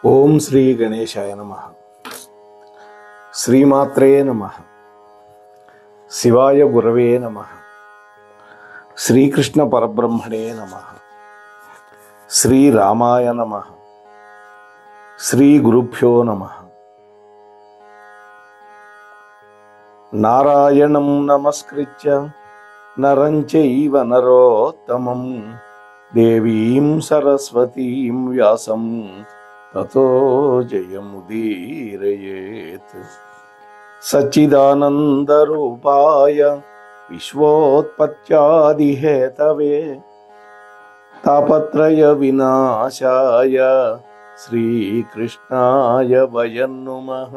ఓం శ్రీ గణేశాయ నమః. శ్రీమాత్రే నమః. శివాయ గురవే నమః. శ్రీకృష్ణ పరబ్రహ్మణే నమః. శ్రీరామాయ నమః. శ్రీ గురుభ్యో నమః. నారాయణం నమస్కృత్య నరం చైవ నరోత్తమం దేవీం సరస్వతీం వ్యాసం తతో జయముదీరయేత్. సచ్చిదానందరూపాయ విశ్వోత్పత్యాదిహేతవే తాపత్రయ వినాశాయ శ్రీకృష్ణాయ వయం నమః.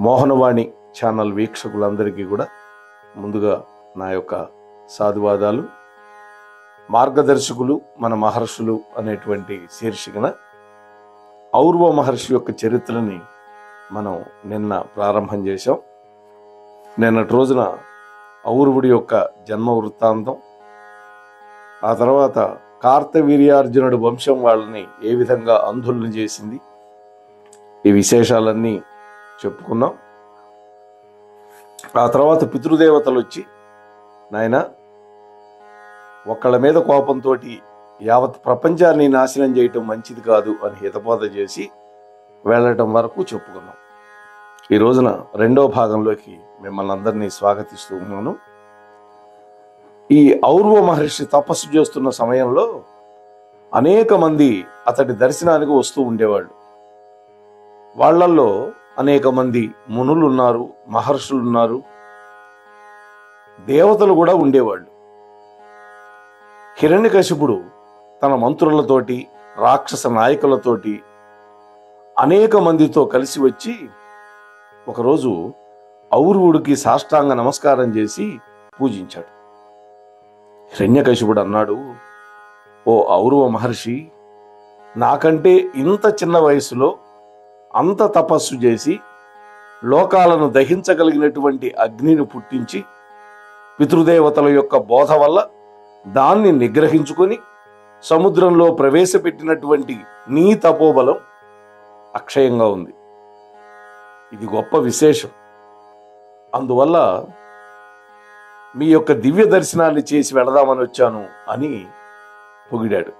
మోహనవాణి ఛానల్ వీక్షకులందరికీ కూడా ముందుగా నా యొక్క సాధువాదాలు. మార్గదర్శకులు మన మహర్షులు అనేటువంటి శీర్షికన ఔర్వ మహర్షి యొక్క చరిత్రని మనం నిన్న ప్రారంభం చేశాం. నిన్నటి రోజున ఔర్వుడి యొక్క జన్మ వృత్తాంతం, ఆ తర్వాత కార్తవీర్యార్జునుడి వంశం వాళ్ళని ఏ విధంగా అంధుల్ని చేసింది, ఈ విశేషాలన్నీ చెప్పుకున్నాం. ఆ తర్వాత పితృదేవతలు వచ్చి, నాయన ఒకళ్ళ మీద కోపంతో యావత్ ప్రపంచాన్ని నాశనం చేయటం మంచిది కాదు అని హితబోధ చేసి వెళ్ళటం వరకు చెప్పుకున్నాం. ఈ రోజున రెండో భాగంలోకి మిమ్మల్ని అందరినీ స్వాగతిస్తూ ఉన్నాను. ఈ ఔర్వ మహర్షి తపస్సు చేస్తున్న సమయంలో అనేక మంది అతడి దర్శనానికి వస్తూ ఉండేవాళ్ళు. వాళ్ళల్లో అనేక మంది మునులు ఉన్నారు, మహర్షులు ఉన్నారు, దేవతలు కూడా ఉండేవాళ్ళు. హిరణ్యకశిపుడు తన మంత్రులతోటి, రాక్షస నాయకులతోటి, అనేక మందితో కలిసి వచ్చి ఒకరోజు ఔర్వుడికి సాష్టాంగ నమస్కారం చేసి పూజించాడు. హిరణ్యకశిపుడు అన్నాడు, ఓ ఔర్వ మహర్షి, నాకంటే ఇంత చిన్న వయసులో అంత తపస్సు చేసి లోకాలను దహించగలిగినటువంటి అగ్నిని పుట్టించి పితృదేవతల యొక్క బోధ వల్ల దాన్ని నిగ్రహించుకొని సముద్రంలో ప్రవేశపెట్టినటువంటి నీ తపోబలం అక్షయంగా ఉంది. ఇది గొప్ప విశేషం. అందువల్ల మీ యొక్క దివ్య దర్శనాన్ని చేసి వెళదామని వచ్చాను అని పొగిడాడు.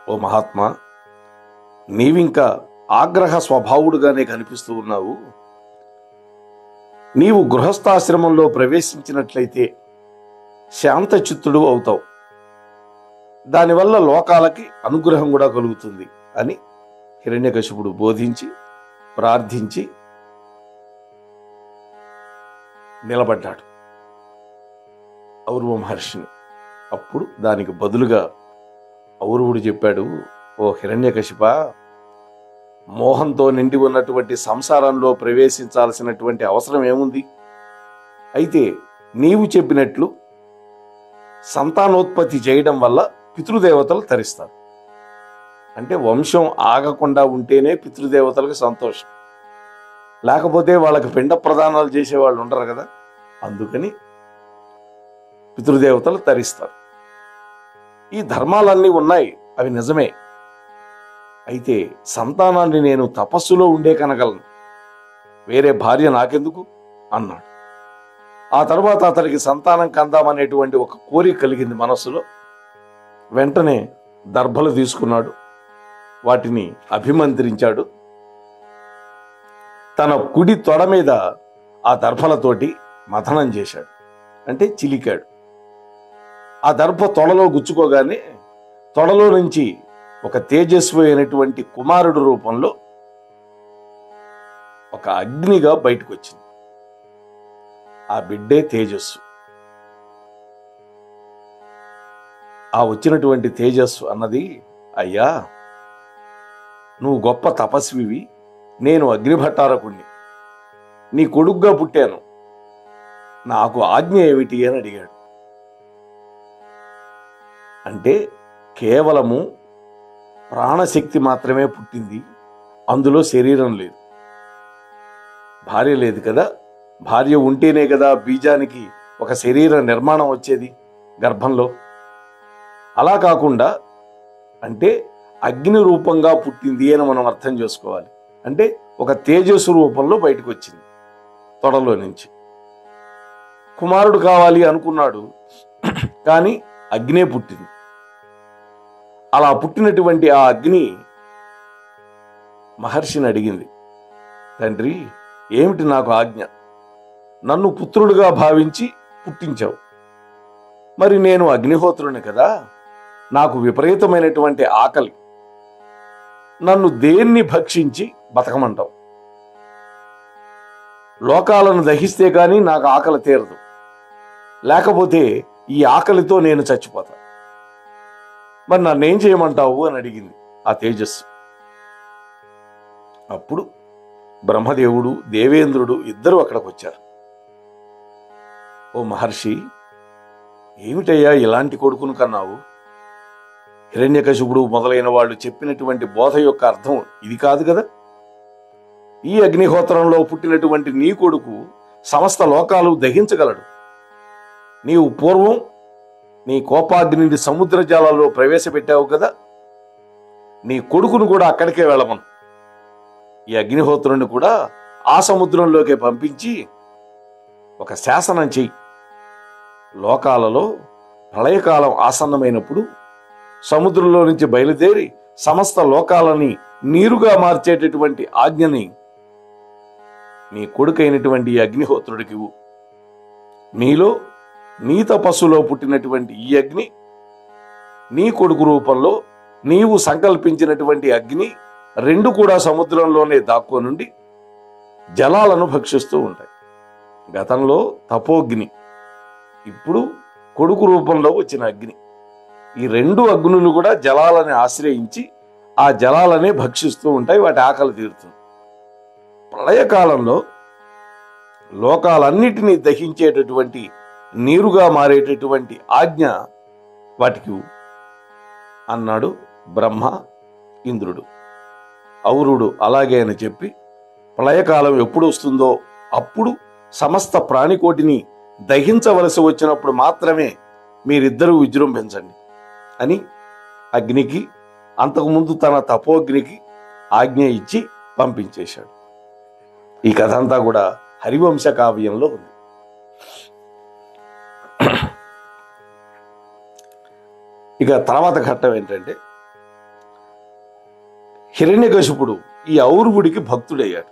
ఓ మహాత్మా, నీవింకా ఆగ్రహ స్వభావుడుగానే కనిపిస్తూ ఉన్నావు. నీవు గృహస్థాశ్రమంలో ప్రవేశించినట్లయితే శాంతచిత్తుడు అవుతావు. దానివల్ల లోకాలకి అనుగ్రహం కూడా కలుగుతుంది అని హిరణ్యకశిపుడు బోధించి ప్రార్థించి నిలబడ్డాడు ఔర్వ మహర్షిని. అప్పుడు దానికి బదులుగా ఔర్వుడు చెప్పాడు, ఓ హిరణ్యకశిప, మోహంతో నిండి ఉన్నటువంటి సంసారంలో ప్రవేశించాల్సినటువంటి అవసరం ఏముంది? అయితే నీవు చెప్పినట్లు సంతానోత్పత్తి చేయడం వల్ల పితృదేవతలు తరిస్తారు. అంటే వంశం ఆగకుండా ఉంటేనే పితృదేవతలకు సంతోషం, లేకపోతే వాళ్ళకి పిండ ప్రదానాలు చేసేవాళ్ళు ఉండరు కదా. అందుకని పితృదేవతలు తరిస్తారు. ఈ ధర్మాలన్నీ ఉన్నాయి, అవి నిజమే. అయితే సంతానాన్ని నేను తపస్సులో ఉండే కనగలను, వేరే భార్య నాకెందుకు అన్నాడు. ఆ తర్వాత అతనికి సంతానం కందామనేటువంటి ఒక కోరిక కలిగింది మనస్సులో. వెంటనే దర్భలు తీసుకున్నాడు, వాటిని అభిమంత్రించాడు. తన కుడి తొడ మీద ఆ దర్భలతోటి మథనం చేశాడు, అంటే చిలికాడు. ఆ దర్భ తొడలో గుచ్చుకోగానే తొడలో నుంచి ఒక తేజస్వి అయినటువంటి కుమారుడు రూపంలో ఒక అగ్నిగా బయటకు వచ్చింది. ఆ బిడ్డే తేజస్సు. ఆ వచ్చినటువంటి తేజస్సు అన్నది, అయ్యా, నువ్వు గొప్ప తపస్వివి, నేను అగ్నిభట్టారకుణ్ణి, నీ కొడుగ్గా పుట్టాను, నాకు ఆజ్ఞ ఏమిటి అని అడిగాడు. అంటే కేవలము ప్రాణశక్తి మాత్రమే పుట్టింది, అందులో శరీరం లేదు, భార్య లేదు కదా. భార్య ఉంటేనే కదా బీజానికి ఒక శరీర నిర్మాణం వచ్చేది గర్భంలో. అలా కాకుండా అంటే అగ్ని రూపంగా పుట్టింది అని మనం అర్థం చేసుకోవాలి. అంటే ఒక తేజస్సు రూపంలో బయటకు వచ్చింది తొడలో నుంచి. కుమారుడు కావాలి అనుకున్నాడు, కానీ అగ్నే పుట్టింది. అలా పుట్టినటువంటి ఆ అగ్ని మహర్షిని అడిగింది, తండ్రి ఏమిటి నాకు ఆజ్ఞ? నన్ను పుత్రుడుగా భావించి పుట్టించావు, మరి నేను అగ్నిహోత్రుని కదా, నాకు విపరీతమైనటువంటి ఆకలి, నన్ను దేన్ని భక్షించి బతకమంటావు? లోకాలను దహిస్తే కానీ నాకు ఆకలి తీరదు, లేకపోతే ఈ ఆకలితో నేను చచ్చిపోతా, మరి నన్నేం చేయమంటావు అని అడిగింది ఆ తేజస్సు. అప్పుడు బ్రహ్మదేవుడు, దేవేంద్రుడు ఇద్దరు అక్కడికి వచ్చారు. ఓ మహర్షి, ఏమిటయ్యా ఇలాంటి కొడుకును కన్నావు? హిరణ్యకశిపుడు మొదలైన వాళ్ళు చెప్పినటువంటి బోధ యొక్క అర్థం ఇది కాదు కదా. ఈ అగ్నిహోత్రంలో పుట్టినటువంటి నీ కొడుకు సమస్త లోకాలు దహించగలడు. నీవు పూర్వం నీ కోపాగ్నిని సముద్ర జలాల్లో ప్రవేశపెట్టావు కదా, నీ కొడుకును కూడా అక్కడికే వెళ్ళమను. ఈ అగ్నిహోత్రుని కూడా ఆ సముద్రంలోకి పంపించి ఒక శాసనం చెయ్యి. లోకాలలో ప్రళయకాలం ఆసన్నమైనప్పుడు సముద్రంలో నుంచి బయలుదేరి సమస్త లోకాలని నీరుగా మార్చేటటువంటి ఆజ్ఞని నీ కొడుకైనటువంటి ఈ అగ్నిహోత్రుడికి ఇవ్వు. నీలో నీ తపస్సులో పుట్టినటువంటి ఈ అగ్ని నీ కొడుకు రూపంలో నీవు సంకల్పించినటువంటి అగ్ని రెండు కూడా సముద్రంలోనే దాక్కోనుండి జలాలను భక్షిస్తూ ఉంటాయి. గతంలో తపోగ్ని, ఇప్పుడు కొడుకు రూపంలో వచ్చిన అగ్ని. ఈ రెండు అగ్నులు కూడా జలాలని ఆశ్రయించి ఆ జలాలనే భక్షిస్తూ ఉంటాయి, వాటి ఆకలి తీరుతుంది. ప్రళయకాలంలో లోకాలన్నిటినీ దహించేటటువంటి నీరుగా మారేటటువంటి ఆజ్ఞ వాటికి అన్నాడు బ్రహ్మ, ఇంద్రుడు. ఔరుడు అలాగే అని చెప్పి, ప్రళయకాలం ఎప్పుడు వస్తుందో అప్పుడు సమస్త ప్రాణికోటిని దహించవలసి వచ్చినప్పుడు మాత్రమే మీరిద్దరూ విజృంభించండి అని అగ్నికి, అంతకుముందు తన తపోగ్నికి ఆజ్ఞ ఇచ్చి పంపించేశాడు. ఈ కథ అంతా కూడా హరివంశ కావ్యంలో ఉంది. ఇక తర్వాత ఘట్టం ఏంటంటే, హిరణ్యకశిపుడు ఈ ఔరువుడికి భక్తుడయ్యాడు.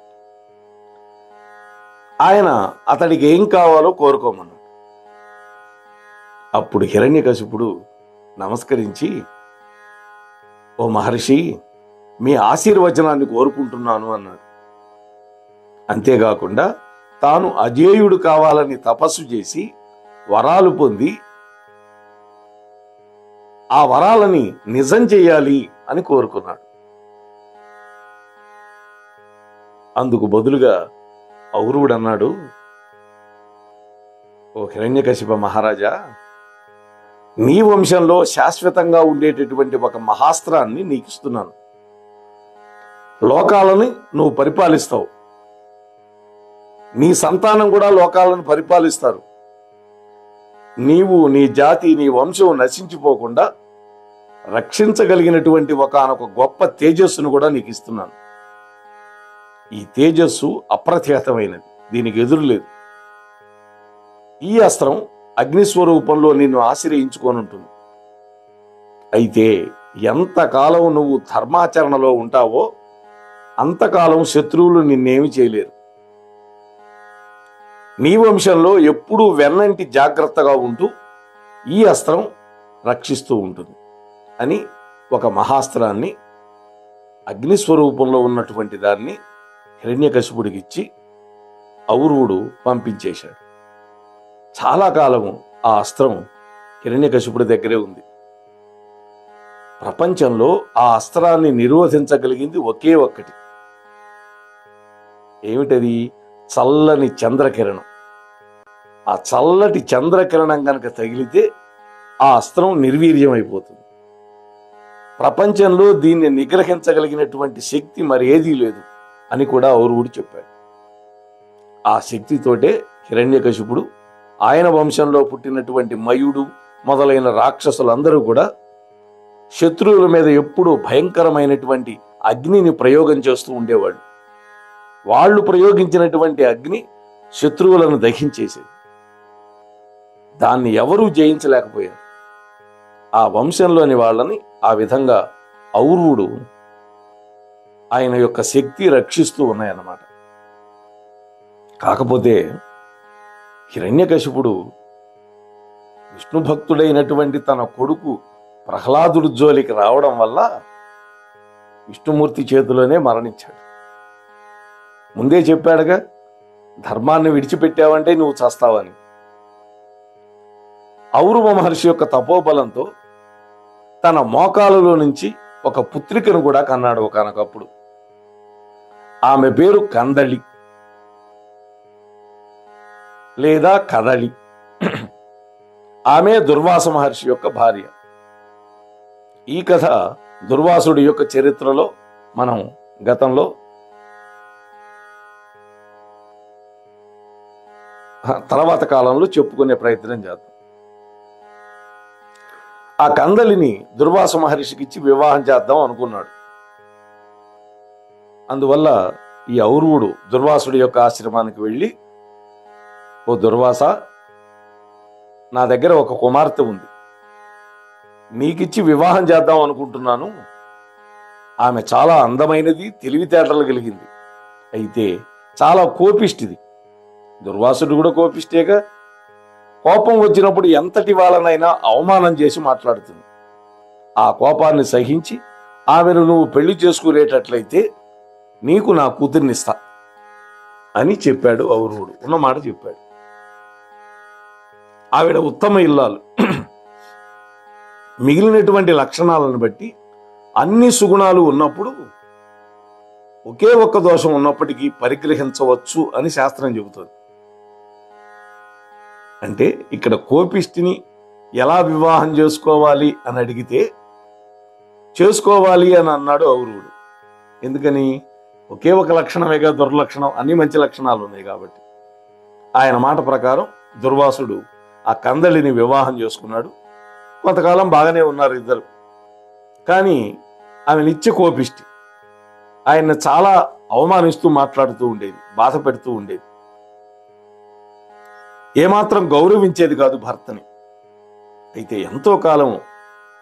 ఆయన అతడికి ఏం కావాలో కోరుకోమన్నాడు. అప్పుడు హిరణ్యకశిపుడు నమస్కరించి, ఓ మహర్షి, మీ ఆశీర్వచనాన్ని కోరుకుంటున్నాను అన్నాడు. అంతేకాకుండా తాను అజేయుడు కావాలని తపస్సు చేసి వరాలు పొంది ఆ వరాలని నిజం చేయాలి అని కోరుకున్నాడు. అందుకు బదులుగా ఔరువుడు అన్నాడు, ఓ హిరణ్యకశిప మహారాజా, నీ వంశంలో శాశ్వతంగా ఉండేటటువంటి ఒక మహాస్త్రాన్ని నీకు ఇస్తున్నాను. లోకాలని నువ్వు పరిపాలిస్తావు, నీ సంతానం కూడా లోకాలను పరిపాలిస్తారు. నీవు, నీ జాతి, నీ వంశం నశించిపోకుండా రక్షించగలిగినటువంటి ఒకానొక గొప్ప తేజస్సును కూడా నీకు ఇస్తున్నాను. ఈ తేజస్సు అప్రతిహతమైనది, దీనికి ఎదురులేదు. ఈ అస్త్రం అగ్నిస్వరూపంలో నిన్ను ఆశ్రయించుకోనుంటుంది. అయితే ఎంతకాలం నువ్వు ధర్మాచరణలో ఉంటావో అంతకాలం శత్రువులు నిన్నేమి చేయలేరు. నీ వంశంలో ఎప్పుడూ వెన్నంటి జాగ్రత్తగా ఉంటూ ఈ అస్త్రం రక్షిస్తూ ఉంటుంది అని ఒక మహాస్త్రాన్ని, అగ్నిస్వరూపంలో ఉన్నటువంటి దాన్ని హిరణ్యకశిపుడికి ఇచ్చి ఔరువుడు పంపించేశాడు. చాలా కాలము ఆ అస్త్రం హిరణ్యకశిపుడి దగ్గరే ఉంది. ప్రపంచంలో ఆ అస్త్రాన్ని నిరోధించగలిగింది ఒకే ఒక్కటి. ఏమిటది? చల్లని చంద్రకిరణం. ఆ చల్లటి చంద్రకిరణం కనుక తగిలితే ఆ అస్త్రం నిర్వీర్యం అయిపోతుంది. ప్రపంచంలో దీన్ని నిగ్రహించగలిగినటువంటి శక్తి మరి ఏదీ లేదు అని కూడా ఔరువుడు చెప్పాడు. ఆ శక్తితోటే హిరణ్యకశిపుడు, ఆయన వంశంలో పుట్టినటువంటి మయుడు మొదలైన రాక్షసులందరూ కూడా శత్రువుల మీద ఎప్పుడూ భయంకరమైనటువంటి అగ్నిని ప్రయోగం చేస్తూ ఉండేవాడు. వాళ్ళు ప్రయోగించినటువంటి అగ్ని శత్రువులను దహించేసేది. దాన్ని ఎవరూ జయించలేకపోయారు. ఆ వంశంలోని వాళ్ళని ఆ విధంగా ఔర్వుడు ఆయన యొక్క శక్తి రక్షిస్తూ ఉన్నాయన్నమాట. కాకపోతే హిరణ్యకశిపుడు విష్ణు భక్తుడైనటువంటి తన కొడుకు ప్రహ్లాదుడు జోలికి రావడం వల్ల విష్ణుమూర్తి చేతిలోనే మరణించాడు. ముందే చెప్పాడుగా, ధర్మాన్ని విడిచిపెట్టావంటే నువ్వు చస్తావని. ఔరవ మహర్షి యొక్క తపోబలంతో తన మోకాలలో నుంచి ఒక పుత్రికను కూడా కన్నాడు ఒకనొకప్పుడు. ఆమె పేరు కందళి లేదా కదలి. ఆమె దుర్వాస మహర్షి యొక్క భార్య. ఈ కథ దుర్వాసుడి యొక్క చరిత్రలో మనం గతంలో తర్వాత కాలంలో చెప్పుకునే ప్రయత్నం చేద్దాం. ఆ కందలిని దుర్వాస మహర్షికి ఇచ్చి వివాహం చేద్దాం అనుకున్నాడు. అందువల్ల ఈ ఔర్వుడు దుర్వాసుడి యొక్క ఆశ్రమానికి వెళ్ళి, ఓ దుర్వాస, నా దగ్గర ఒక కుమార్తె ఉంది, నీకిచ్చి వివాహం చేద్దాం అనుకుంటున్నాను. ఆమె చాలా అందమైనది, తెలివితేటలు కలిగింది, అయితే చాలా కోపిష్టిది. దుర్వాసుడు కూడా కోపిష్టేగా. కోపం వచ్చినప్పుడు ఎంతటి వాళ్ళనైనా అవమానం చేసి మాట్లాడుతుంది. ఆ కోపాన్ని సహించి ఆమెను నువ్వు పెళ్లి చేసుకునేటట్లయితే నీకు నా కూతుర్నిస్తా అని చెప్పాడు ఔర్వుడు. ఉన్నమాట చెప్పాడు. ఆవిడ ఉత్తమ ఇల్లాలు. మిగిలినటువంటి లక్షణాలను బట్టి అన్ని సుగుణాలు ఉన్నప్పుడు ఒకే ఒక్క దోషం ఉన్నప్పటికీ పరిగ్రహించవచ్చు అని శాస్త్రం చెబుతుంది. అంటే ఇక్కడ కోపిష్టిని ఎలా వివాహం చేసుకోవాలి అని అడిగితే చేసుకోవాలి అని అన్నాడు ఔర్వుడు. ఎందుకని? ఒకే ఒక లక్షణమేగా దుర్లక్షణం, అన్ని మంచి లక్షణాలు ఉన్నాయి కాబట్టి. ఆయన మాట ప్రకారం దుర్వాసుడు ఆ కందళిని వివాహం చేసుకున్నాడు. కొంతకాలం బాగానే ఉన్నారు ఇద్దరు. కానీ ఆమె నిత్య కోపిష్టి. ఆయన చాలా అవమానిస్తూ మాట్లాడుతూ ఉండేది, బాధ పెడుతూ ఉండేది. ఏమాత్రం గౌరవించేది కాదు భర్తని. అయితే ఎంతో కాలం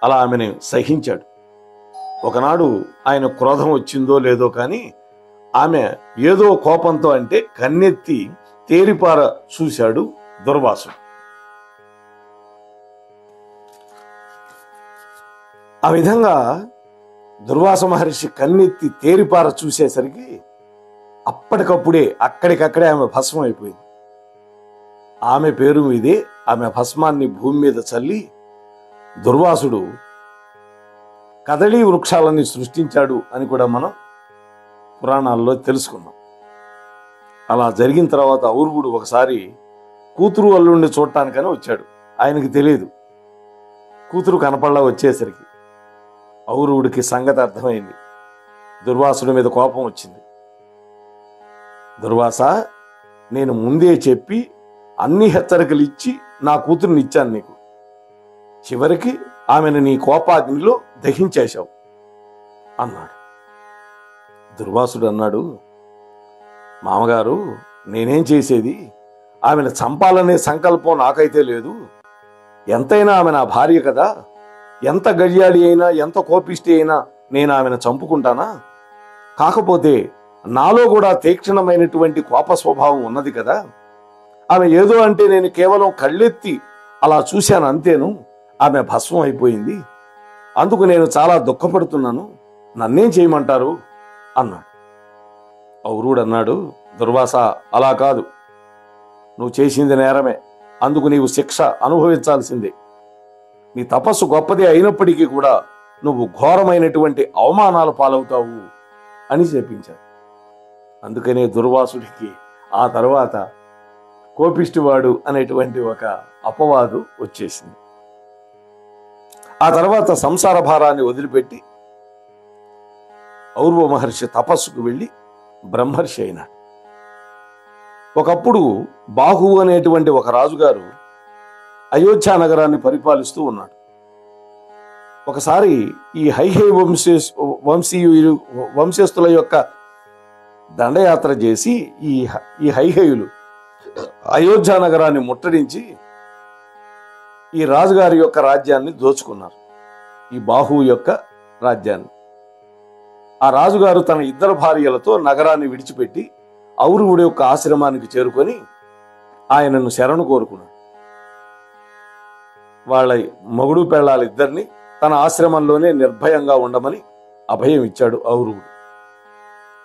అలా ఆమెను సహించాడు. ఒకనాడు ఆయన క్రోధం వచ్చిందో లేదో కానీ ఆమె ఏదో కోపంతో అంటే కన్నెత్తి తేరిపార చూశాడు దుర్వాసుడు. ఆ విధంగా దుర్వాస మహర్షి కన్నెత్తి తేరిపార చూసేసరికి అప్పటికప్పుడే అక్కడికక్కడే ఆమె భస్మం అయిపోయింది. ఆమె పేరు మీదే ఆమె భస్మాన్ని భూమి మీద చల్లి దుర్వాసుడు కదళీ వృక్షాలని సృష్టించాడు అని కూడా మనం పురాణాల్లో తెలుసుకున్నాం. అలా జరిగిన తర్వాత ఔర్వుడు ఒకసారి కూతురు అల్లుడిని చూడటానికని వచ్చాడు. ఆయనకి తెలియదు. కూతురు కనపడలా వచ్చేసరికి ఔర్వుడికి సంగతి అర్థమైంది. దుర్వాసుడి మీద కోపం వచ్చింది. దుర్వాస, నేను ముందే చెప్పి అన్ని హెచ్చరికలు ఇచ్చి నా కూతురుని ఇచ్చాను నీకు. చివరికి ఆమెను నీ కోపాగ్నిలో దహించేశావు అన్నాడు. దుర్వాసుడు అన్నాడు, మామగారు, నేనేం చేసేది? ఆమెను చంపాలనే సంకల్పం నాకైతే లేదు. ఎంతైనా ఆమె నా భార్య కదా. ఎంత గడియాడి అయినా, ఎంత కోపిష్టి అయినా నేను ఆమెను చంపుకుంటానా? కాకపోతే నాలో కూడా తీక్షణమైనటువంటి కోప స్వభావం ఉన్నది కదా. ఆమె ఏదో అంటే నేను కేవలం కళ్ళెత్తి అలా చూశాను అంతేను. ఆమె భస్మం అయిపోయింది. అందుకు నేను చాలా దుఃఖపడుతున్నాను. నన్నేం చేయమంటారు అన్నాడు. ఔర్వుడు అన్నాడు, దుర్వాస, అలా కాదు. నువ్వు చేసింది నేరమే. అందుకు నీవు శిక్ష అనుభవించాల్సిందే. నీ తపస్సు గొప్పదే అయినప్పటికీ కూడా నువ్వు ఘోరమైనటువంటి అవమానాలు పాలవుతావు అని చెప్పించాడు. అందుకనే దుర్వాసుడికి ఆ తర్వాత కోపిష్టివాడు అనేటువంటి ఒక అపవాదు వచ్చేసింది. ఆ తర్వాత సంసార భారాన్ని వదిలిపెట్టి ఔర్వ మహర్షి తపస్సుకు వెళ్ళి బ్రహ్మర్షి అయినాడు. ఒకప్పుడు బాహు అనేటువంటి ఒక రాజుగారు అయోధ్య నగరాన్ని పరిపాలిస్తూ ఉన్నాడు. ఒకసారి ఈ హైహై వంశస్థుల యొక్క దండయాత్ర చేసి ఈ హైహయులు అయోధ్య నగరాన్ని ముట్టడించి ఈ రాజుగారి యొక్క రాజ్యాన్ని దోచుకున్నారు, ఈ బాహు యొక్క రాజ్యాన్ని. ఆ రాజుగారు తన ఇద్దరు భార్యలతో నగరాన్ని విడిచిపెట్టి ఔరవుడి యొక్క ఆశ్రమానికి చేరుకొని ఆయనను శరణు కోరుకున్నాడు. వాళ్ళ మొగుడు పెళ్ళాలిద్దరిని తన ఆశ్రమంలోనే నిర్భయంగా ఉండమని అభయం ఇచ్చాడు ఔరవుడు.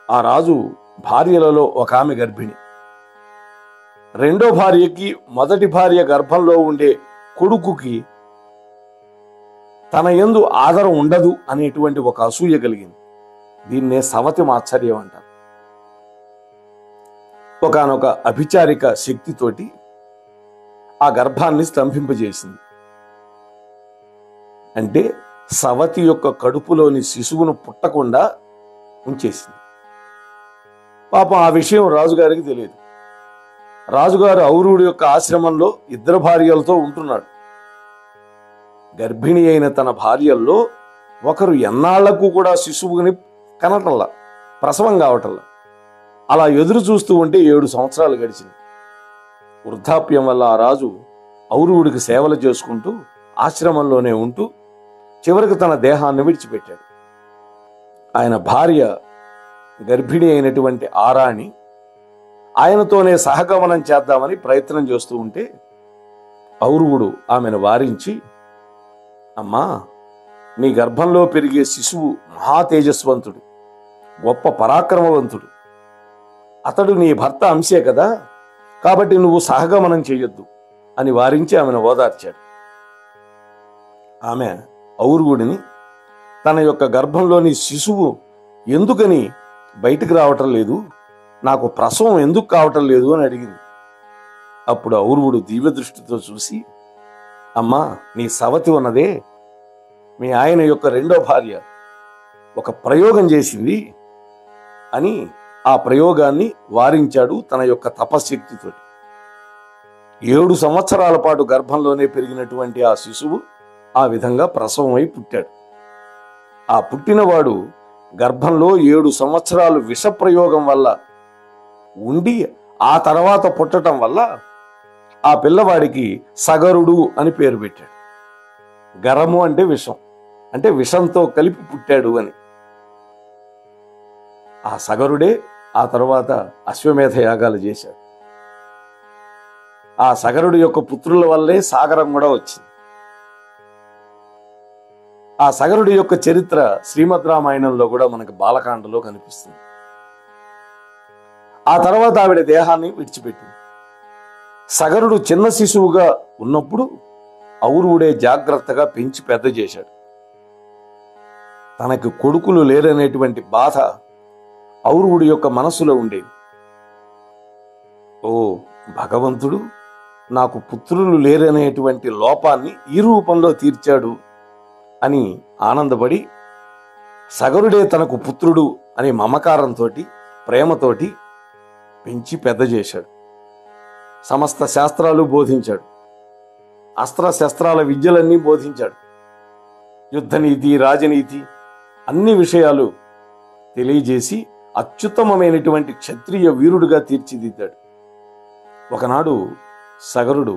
ఆ రాజు భార్యలలో ఒక ఆమె గర్భిణి. రెండో భార్యకి మొదటి భార్య గర్భంలో ఉండే కొడుకుకి తన యందు ఆదరం ఉండదు అనేటువంటి ఒక అసూయ కలిగింది. దీన్నే సవతి మాత్సర్యం అంటారు. ఒకానొక అభిచారిక శక్తితోటి ఆ గర్భాన్ని స్తంభింపజేసింది. అంటే సవతి యొక్క కడుపులోని శిశువును పుట్టకుండా ఉంచేసింది. పాపం ఆ విషయం రాజుగారికి తెలియదు. రాజుగారు ఔరవుడి యొక్క ఆశ్రమంలో ఇద్దరు భార్యలతో ఉంటున్నాడు. గర్భిణి అయిన తన భార్యల్లో ఒకరు ఎన్నాళ్లకు కూడా శిశువుని కనటల్లా, ప్రసవం కావటల్లా. అలా ఎదురు చూస్తూ ఉంటే 7 సంవత్సరాలు గడిచింది. వృద్ధాప్యం వల్ల ఆ రాజు ఔరవుడికి సేవలు చేసుకుంటూ ఆశ్రమంలోనే ఉంటూ చివరికి తన దేహాన్ని విడిచిపెట్టాడు. ఆయన భార్య గర్భిణి అయినటువంటి ఆరాణి ఆయనతోనే సహగమనం చేద్దామని ప్రయత్నం చేస్తూ ఉంటే ఔరవుడు ఆమెను వారించి, అమ్మా, నీ గర్భంలో పెరిగే శిశువు మహా తేజస్వంతుడు, గొప్ప పరాక్రమవంతుడు. అతడు నీ భర్త అంశే కదా, కాబట్టి నువ్వు సహగమనం చేయొద్దు అని వారించి ఆమెను ఓదార్చాడు. ఆమె ఔరవుడిని తన యొక్క గర్భంలోని శిశువు ఎందుకని బయటికి రావటం లేదు, నాకు ప్రసవం ఎందుకు కావటం లేదు అని అడిగింది. అప్పుడు ఔరవుడు దివ్య దృష్టితో చూసి, అమ్మా, నీ సవతి ఉన్నదే, మీ ఆయన యొక్క రెండో భార్య ఒక ప్రయోగం చేసింది అని ఆ ప్రయోగాన్ని వారించాడు తన యొక్క తపశక్తితో. 7 సంవత్సరాల పాటు గర్భంలోనే పెరిగినటువంటి ఆ శిశువు ఆ విధంగా ప్రసవమై పుట్టాడు. ఆ పుట్టినవాడు గర్భంలో 7 సంవత్సరాలు విషప్రయోగం వల్ల ఉండి ఆ తర్వాత పుట్టడం వల్ల ఆ పిల్లవాడికి సగరుడు అని పేరు పెట్టాడు. గరము అంటే విషం, అంటే విషంతో కలిపి పుట్టాడు అని. ఆ సగరుడే ఆ తర్వాత అశ్వమేధ యాగాలు చేశాడు. ఆ సగరుడు యొక్క పుత్రుల వల్లే సాగరం కూడా వచ్చింది. ఆ సగరుడి యొక్క చరిత్ర శ్రీమద్ రామాయణంలో కూడా మనకు బాలకాండలో కనిపిస్తుంది. ఆ తర్వాత ఆవిడ దేహాన్ని విడిచిపెట్టింది. సగరుడు చిన్న శిశువుగా ఉన్నప్పుడు ఔరవుడే జాగ్రత్తగా పెంచి పెద్ద చేశాడు. తనకు కొడుకులు లేరనేటువంటి బాధ ఔరవుడి యొక్క మనసులో ఉండేది. ఓ భగవంతుడు నాకు పుత్రులు లేరనేటువంటి లోపాన్ని ఈ రూపంలో తీర్చాడు అని ఆనందపడి సగరుడే తనకు పుత్రుడు అనే మమకారంతో ప్రేమతోటి పెంచి పెద్ద చేశాడు. సమస్త శాస్త్రాలు బోధించాడు. అస్త్ర శస్త్రాల విద్యలన్నీ బోధించాడు. యుద్ధనీతి, రాజనీతి అన్ని విషయాలు తెలియజేసి అత్యుత్తమమైనటువంటి క్షత్రియ వీరుడుగా తీర్చిదిద్దాడు. ఒకనాడు సగరుడు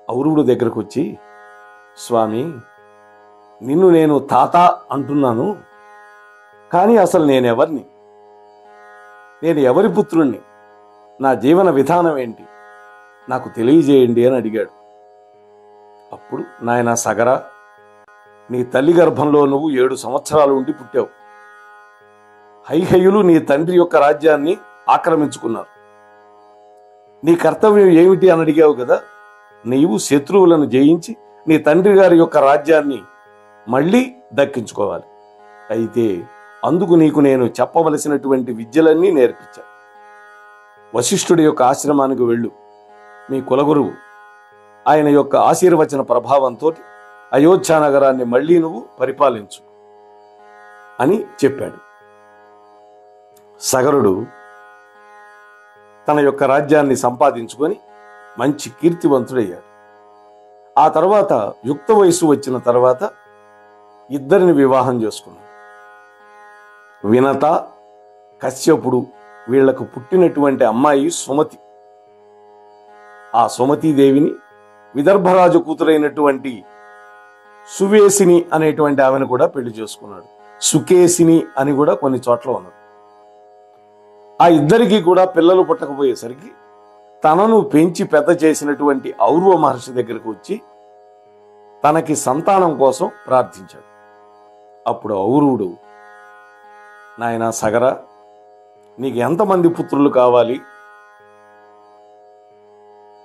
ఔరవుడు దగ్గరకు వచ్చి, స్వామి, నిన్ను నేను తాత అంటున్నాను, కానీ అసలు నేనెవరిని, నేను ఎవరి పుత్రుణ్ణి, నా జీవన విధానం ఏంటి, నాకు తెలియజేయండి అని అడిగాడు. అప్పుడు, నాయనా సగరా, నీ తల్లి గర్భంలో నువ్వు 7 సంవత్సరాలు ఉండి పుట్టావు. హైహయులు నీ తండ్రి యొక్క రాజ్యాన్ని ఆక్రమించుకున్నారు. నీ కర్తవ్యం ఏమిటి అని అడిగావు కదా. నీవు శత్రువులను జయించి నీ తండ్రి గారి యొక్క రాజ్యాన్ని మళ్ళీ దక్కించుకోవాలి. అయితే అందుకు నీకు నేను చెప్పవలసినటువంటి విద్యలన్నీ నేర్పించా. వశిష్ఠుడి యొక్క ఆశ్రమానికి వెళ్ళు. మీ కులగురువు ఆయన యొక్క ఆశీర్వచన ప్రభావంతో అయోధ్య నగరాన్ని మళ్ళీ నువ్వు పరిపాలించు అని చెప్పాడు. సగరుడు తన యొక్క రాజ్యాన్ని సంపాదించుకొని మంచి కీర్తివంతుడయ్యాడు. ఆ తర్వాత యుక్త వయసు వచ్చిన తర్వాత ఇద్దరిని వివాహం చేసుకున్నాడు. వినత, కశ్యపుడు వీళ్లకు పుట్టినటువంటి అమ్మాయి సుమతి. ఆ సుమతీదేవిని విదర్భరాజు కూతురైనటువంటి సువేసిని అనేటువంటి ఆమెను కూడా పెళ్లి చేసుకున్నాడు. సుకేసిని అని కూడా కొన్ని చోట్ల ఉన్నది. ఆ ఇద్దరికి కూడా పిల్లలు పుట్టకపోయేసరికి తనను పెంచి పెద్ద చేసినటువంటి ఔర్వ మహర్షి దగ్గరకు వచ్చి తనకి సంతానం కోసం ప్రార్థించాడు. అప్పుడు ఔరువుడు, నాయనా సగర, నీకు ఎంతమంది పుత్రులు కావాలి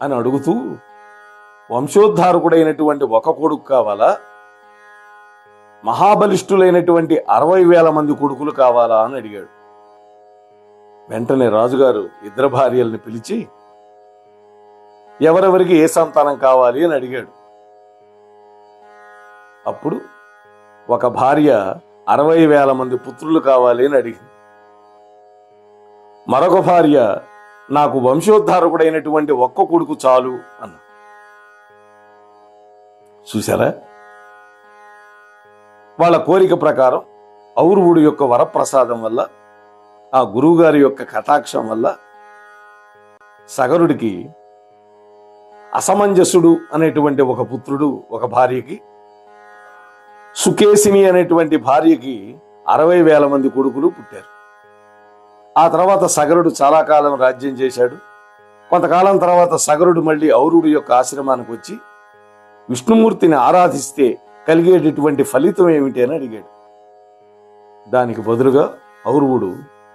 అని అడుగుతూ, వంశోద్ధారకుడైనటువంటి ఒక కొడుకు కావాలా, మహాబలిష్ఠులైనటువంటి 60,000 మంది కొడుకులు కావాలా అని అడిగాడు. వెంటనే రాజుగారు ఇద్దరు భార్యల్ని పిలిచి ఎవరెవరికి ఏ సంతానం కావాలి అని అడిగాడు. అప్పుడు ఒక భార్య 60,000 మంది పుత్రులు కావాలి అని అడిగింది. మరొక భార్య, నాకు వంశోద్ధారకుడైనటువంటి ఒక్క కొడుకు చాలు అన్న. చూసారా, వాళ్ళ కోరిక ప్రకారం ఔరువుడి యొక్క వరప్రసాదం వల్ల, ఆ గురువుగారి యొక్క కటాక్షం వల్ల సగరుడికి అసమంజసుడు అనేటువంటి ఒక పుత్రుడు ఒక భార్యకి, సుకేసిని అనేటువంటి భార్యకి 60,000 మంది కొడుకులు పుట్టారు. ఆ తర్వాత సగరుడు చాలా కాలం రాజ్యం చేశాడు. కొంతకాలం తర్వాత సగరుడు మళ్ళీ ఔరుడి యొక్క ఆశ్రమానికి వచ్చి విష్ణుమూర్తిని ఆరాధిస్తే కలిగేటటువంటి ఫలితం ఏమిటి అని అడిగాడు. దానికి బదులుగా ఔరువుడు,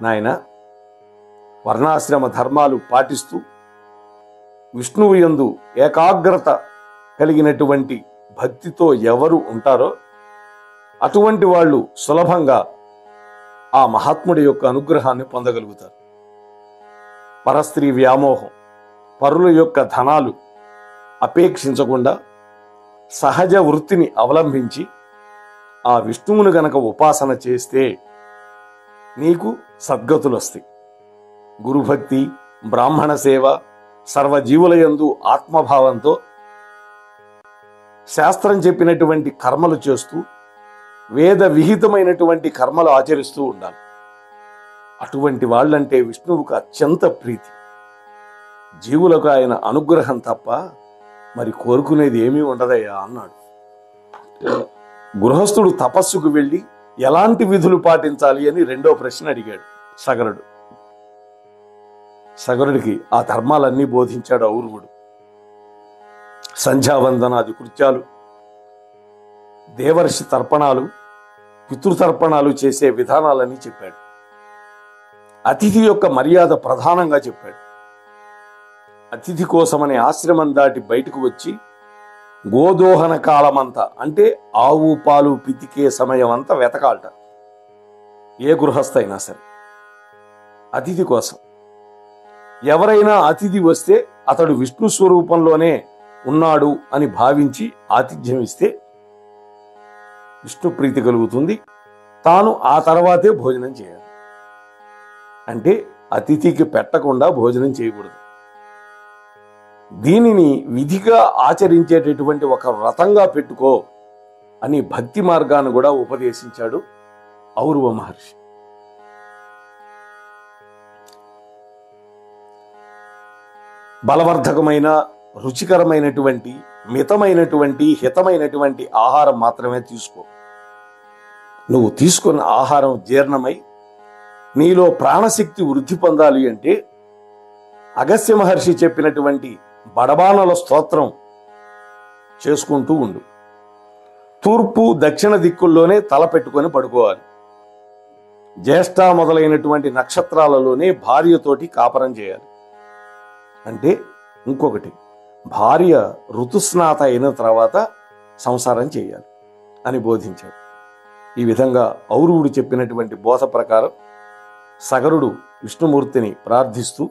నాయన, వర్ణాశ్రమ ధర్మాలు పాటిస్తూ విష్ణువు యందు ఏకాగ్రత కలిగినటువంటి భక్తితో ఎవరు ఉంటారో అటువంటి వాళ్ళు సులభంగా ఆ మహాత్ముడి యొక్క అనుగ్రహాన్ని పొందగలుగుతారు. పరస్త్రీ వ్యామోహం, పరుల యొక్క ధనాలు అపేక్షించకుండా సహజ వృత్తిని అవలంబించి ఆ విష్ణువును గనక ఉపాసన చేస్తే నీకు సద్గతులు వస్తాయి. గురుభక్తి, బ్రాహ్మణ సేవ, సర్వజీవుల యందు ఆత్మభావంతో శాస్త్రం చెప్పినటువంటి కర్మలు చేస్తూ వేద విహితమైనటువంటి కర్మలు ఆచరిస్తూ ఉండాలి. అటువంటి వాళ్ళంటే విష్ణువుకు అత్యంత ప్రీతి. జీవులకు ఆయన అనుగ్రహం తప్ప మరి కోరుకునేది ఏమీ ఉండదయ్యా అన్నాడు. గృహస్థుడు తపస్సుకు వెళ్ళి ఎలాంటి విధులు పాటించాలి అని రెండో ప్రశ్న అడిగాడు సగరుడు. సగరుడికి ఆ ధర్మాలన్నీ బోధించాడు ఔరువుడు. సంధ్యావందనాది కృత్యాలు, దేవర్షి తర్పణాలు, పితృతర్పణాలు చేసే విధానాలని చెప్పాడు. అతిథి యొక్క మర్యాద ప్రధానంగా చెప్పాడు. అతిథి కోసమని ఆశ్రమం దాటి బయటకు వచ్చి గోదోహన కాలమంతా, అంటే ఆవు పాలు పితికే సమయం అంతా వెతకాలట ఏ గృహస్థ అయినా సరే. అతిథి కోసం ఎవరైనా అతిథి వస్తే అతడు విష్ణు స్వరూపంలోనే ఉన్నాడు అని భావించి ఆతిథ్యం ఇస్తే విష్ణు ప్రీతి కలుగుతుంది. తాను ఆ తర్వాతే భోజనం చేయాలి. అంటే అతిథికి పెట్టకుండా భోజనం చేయకూడదు. దీనిని విధిగా ఆచరించేటటువంటి ఒక వ్రతంగా పెట్టుకో అని భక్తి మార్గాన్ని కూడా ఉపదేశించాడు ఔరువ మహర్షి. బలవర్ధకమైన, రుచికరమైనటువంటి, మితమైనటువంటి, హితమైనటువంటి ఆహారం మాత్రమే తీసుకో. నువ్వు తీసుకున్న ఆహారం జీర్ణమై నీలో ప్రాణశక్తి వృద్ధి పొందాలి అంటే అగస్త్య మహర్షి చెప్పినటువంటి బడబానల స్తోత్రం చేసుకుంటూ ఉండు. తూర్పు దక్షిణ దిక్కుల్లోనే తల పెట్టుకొని పడుకోవాలి. జ్యేష్ఠ మొదలైనటువంటి నక్షత్రాలలోనే భార్యతోటి కాపరం చేయాలి. అంటే ఇంకొకటి, భార్య ఋతుస్నాత అయిన తర్వాత సంసారం చేయాలి అని బోధించాడు. ఈ విధంగా ఔరువుడు చెప్పినటువంటి బోధ ప్రకారం సగరుడు విష్ణుమూర్తిని ప్రార్థిస్తూ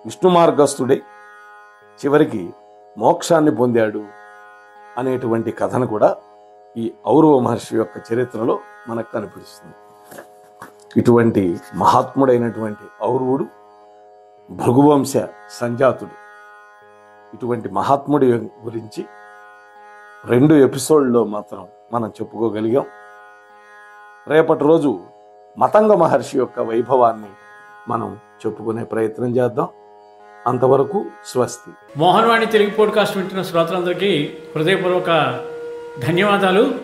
విష్ణు మార్గస్థుడై చివరికి మోక్షాన్ని పొందాడు అనేటువంటి కథను కూడా ఈ ఔరువ మహర్షి యొక్క చరిత్రలో మనకు కనిపిస్తుంది. ఇటువంటి మహాత్ముడైనటువంటి ఔరువుడు భృగువంశ సంజాతుడు. ఇటువంటి మహాత్ముడి గురించి 2 ఎపిసోడ్లో మాత్రం మనం చెప్పుకోగలిగాం. రేపటి రోజు మతంగ మహర్షి యొక్క వైభవాన్ని మనం చెప్పుకునే ప్రయత్నం చేద్దాం. అంతవరకు స్వస్తి. మోహన్వాణి తెలుగు పోడ్కాస్ట్ వింటున్న శ్రోతలందరికీ హృదయపూర్వక ధన్యవాదాలు.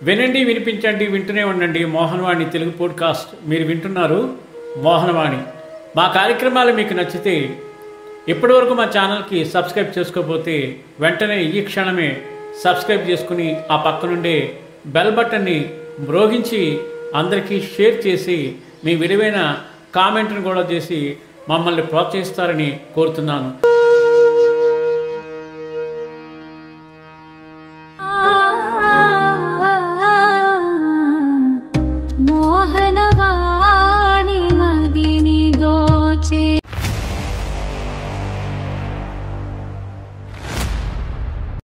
వినండి, వినిపించండి, వింటూనే ఉండండి మోహన్వాణి తెలుగు పోడ్కాస్ట్. మీరు వింటున్నారు మోహన్వాణి. మా కార్యక్రమాలు మీకు నచ్చితే ఇప్పటివరకు మా ఛానల్కి సబ్స్క్రైబ్ చేసుకోకపోతే వెంటనే ఈ క్షణమే సబ్స్క్రైబ్ చేసుకుని ఆ పక్కనుండే బెల్ బటన్ని మ్రోగించి అందరికీ షేర్ చేసి మీ విలువైన కామెంట్ను కూడా చేసి మమ్మల్ని ప్రోత్సహిస్తారని కోరుతున్నాను.